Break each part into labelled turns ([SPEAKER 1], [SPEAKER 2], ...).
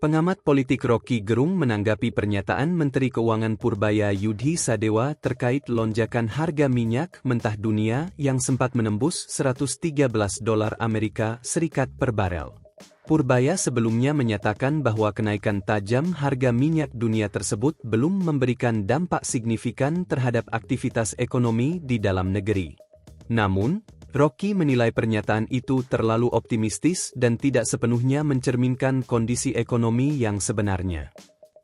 [SPEAKER 1] Pengamat politik Rocky Gerung menanggapi pernyataan Menteri Keuangan Purbaya Yudhi Sadewa terkait lonjakan harga minyak mentah dunia yang sempat menembus $113 Amerika Serikat per barel. Purbaya sebelumnya menyatakan bahwa kenaikan tajam harga minyak dunia tersebut belum memberikan dampak signifikan terhadap aktivitas ekonomi di dalam negeri. Namun, Rocky menilai pernyataan itu terlalu optimistis dan tidak sepenuhnya mencerminkan kondisi ekonomi yang sebenarnya.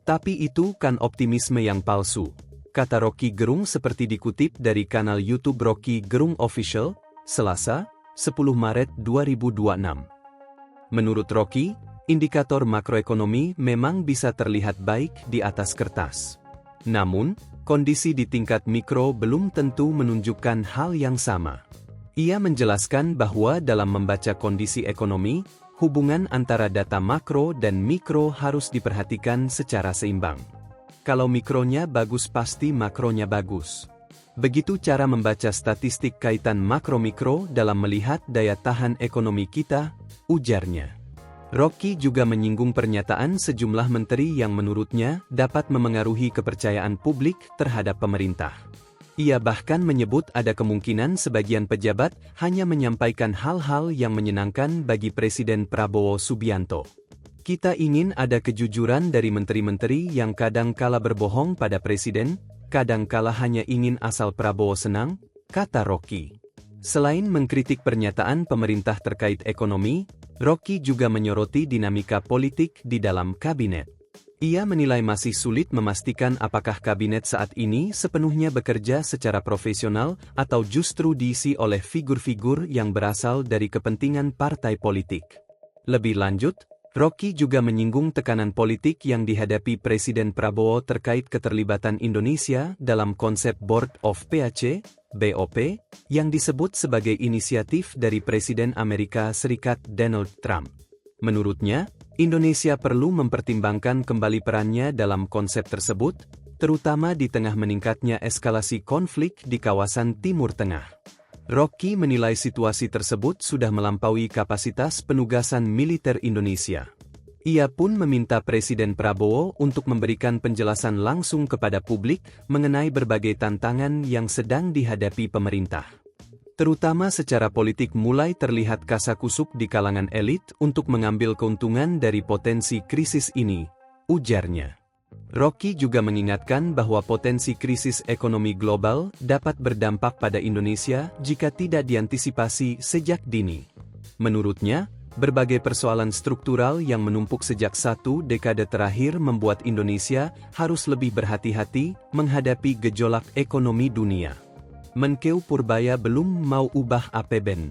[SPEAKER 1] Tapi itu kan optimisme yang palsu, kata Rocky Gerung seperti dikutip dari kanal YouTube Rocky Gerung Official, Selasa, 10 Maret 2026. Menurut Rocky, indikator makroekonomi memang bisa terlihat baik di atas kertas. Namun, kondisi di tingkat mikro belum tentu menunjukkan hal yang sama. Ia menjelaskan bahwa dalam membaca kondisi ekonomi, hubungan antara data makro dan mikro harus diperhatikan secara seimbang. Kalau mikronya bagus pasti makronya bagus. Begitu cara membaca statistik kaitan makro-mikro dalam melihat daya tahan ekonomi kita, ujarnya. Rocky juga menyinggung pernyataan sejumlah menteri yang menurutnya dapat memengaruhi kepercayaan publik terhadap pemerintah. Ia bahkan menyebut ada kemungkinan sebagian pejabat hanya menyampaikan hal-hal yang menyenangkan bagi Presiden Prabowo Subianto. Kita ingin ada kejujuran dari menteri-menteri yang kadang kala berbohong pada Presiden, kadang kala hanya ingin asal Prabowo senang, kata Rocky. Selain mengkritik pernyataan pemerintah terkait ekonomi, Rocky juga menyoroti dinamika politik di dalam kabinet. Ia menilai masih sulit memastikan apakah kabinet saat ini sepenuhnya bekerja secara profesional atau justru diisi oleh figur-figur yang berasal dari kepentingan partai politik. Lebih lanjut, Rocky juga menyinggung tekanan politik yang dihadapi Presiden Prabowo terkait keterlibatan Indonesia dalam konsep Board of PAC, BOP, yang disebut sebagai inisiatif dari Presiden Amerika Serikat Donald Trump. Menurutnya, Indonesia perlu mempertimbangkan kembali perannya dalam konsep tersebut, terutama di tengah meningkatnya eskalasi konflik di kawasan Timur Tengah. Rocky menilai situasi tersebut sudah melampaui kapasitas penugasan militer Indonesia. Ia pun meminta Presiden Prabowo untuk memberikan penjelasan langsung kepada publik mengenai berbagai tantangan yang sedang dihadapi pemerintah. Terutama secara politik mulai terlihat kasakusuk di kalangan elit untuk mengambil keuntungan dari potensi krisis ini, ujarnya. Rocky juga mengingatkan bahwa potensi krisis ekonomi global dapat berdampak pada Indonesia jika tidak diantisipasi sejak dini. Menurutnya, berbagai persoalan struktural yang menumpuk sejak satu dekade terakhir membuat Indonesia harus lebih berhati-hati menghadapi gejolak ekonomi dunia. Menkeu Purbaya belum mau ubah APBN.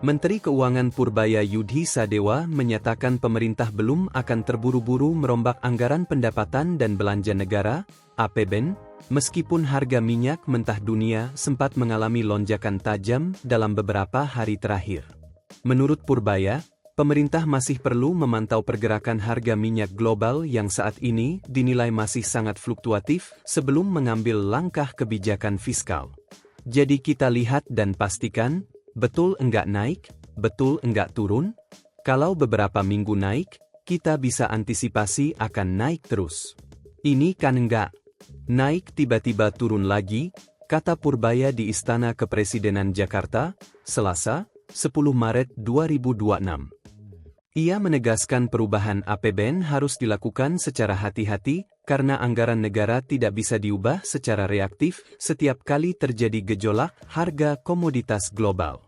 [SPEAKER 1] Menteri Keuangan Purbaya Yudhi Sadewa menyatakan pemerintah belum akan terburu-buru merombak anggaran pendapatan dan belanja negara, APBN, meskipun harga minyak mentah dunia sempat mengalami lonjakan tajam dalam beberapa hari terakhir. Menurut Purbaya, pemerintah masih perlu memantau pergerakan harga minyak global yang saat ini dinilai masih sangat fluktuatif sebelum mengambil langkah kebijakan fiskal. Jadi kita lihat dan pastikan, betul enggak naik, betul enggak turun? Kalau beberapa minggu naik, kita bisa antisipasi akan naik terus. Ini kan enggak. Naik tiba-tiba turun lagi, kata Purbaya di Istana Kepresidenan Jakarta, Selasa, 10 Maret 2026. Ia menegaskan perubahan APBN harus dilakukan secara hati-hati, karena anggaran negara tidak bisa diubah secara reaktif setiap kali terjadi gejolak harga komoditas global.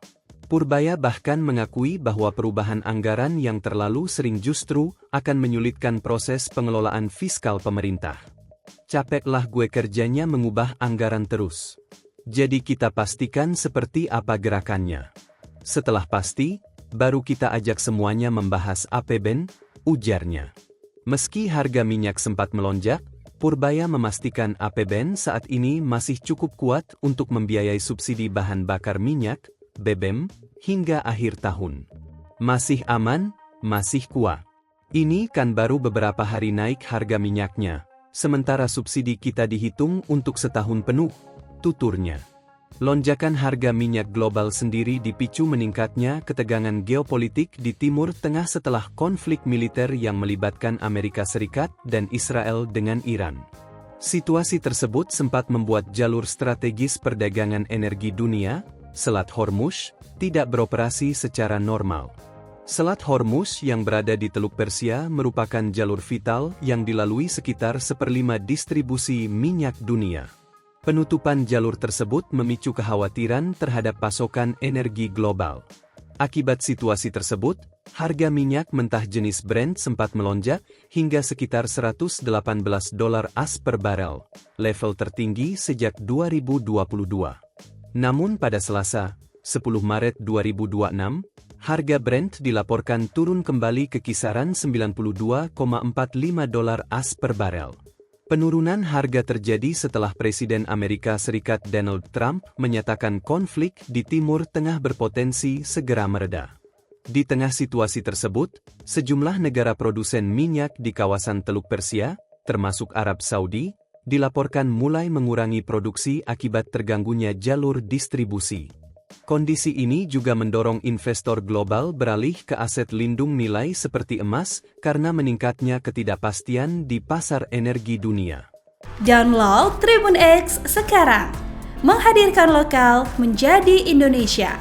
[SPEAKER 1] Purbaya bahkan mengakui bahwa perubahan anggaran yang terlalu sering justru akan menyulitkan proses pengelolaan fiskal pemerintah. Capeklah gue kerjanya mengubah anggaran terus. Jadi kita pastikan seperti apa gerakannya. Setelah pasti, baru kita ajak semuanya membahas APBN, ujarnya. Meski harga minyak sempat melonjak, Purbaya memastikan APBN saat ini masih cukup kuat untuk membiayai subsidi bahan bakar minyak, BBM, hingga akhir tahun. Masih aman, masih kuat. Ini kan baru beberapa hari naik harga minyaknya, sementara subsidi kita dihitung untuk setahun penuh, tuturnya. Lonjakan harga minyak global sendiri dipicu meningkatnya ketegangan geopolitik di Timur Tengah setelah konflik militer yang melibatkan Amerika Serikat dan Israel dengan Iran. Situasi tersebut sempat membuat jalur strategis perdagangan energi dunia, Selat Hormuz, tidak beroperasi secara normal. Selat Hormuz yang berada di Teluk Persia merupakan jalur vital yang dilalui sekitar 1/5 distribusi minyak dunia. Penutupan jalur tersebut memicu kekhawatiran terhadap pasokan energi global. Akibat situasi tersebut, harga minyak mentah jenis Brent sempat melonjak hingga sekitar $118 per barel, level tertinggi sejak 2022. Namun pada Selasa, 10 Maret 2026, harga Brent dilaporkan turun kembali ke kisaran $92,45 per barel. Penurunan harga terjadi setelah Presiden Amerika Serikat Donald Trump menyatakan konflik di Timur Tengah berpotensi segera mereda. Di tengah situasi tersebut, sejumlah negara produsen minyak di kawasan Teluk Persia, termasuk Arab Saudi, dilaporkan mulai mengurangi produksi akibat terganggunya jalur distribusi. Kondisi ini juga mendorong investor global beralih ke aset lindung nilai seperti emas karena meningkatnya ketidakpastian di pasar energi dunia.
[SPEAKER 2] Download Tribun X sekarang, menghadirkan lokal menjadi Indonesia.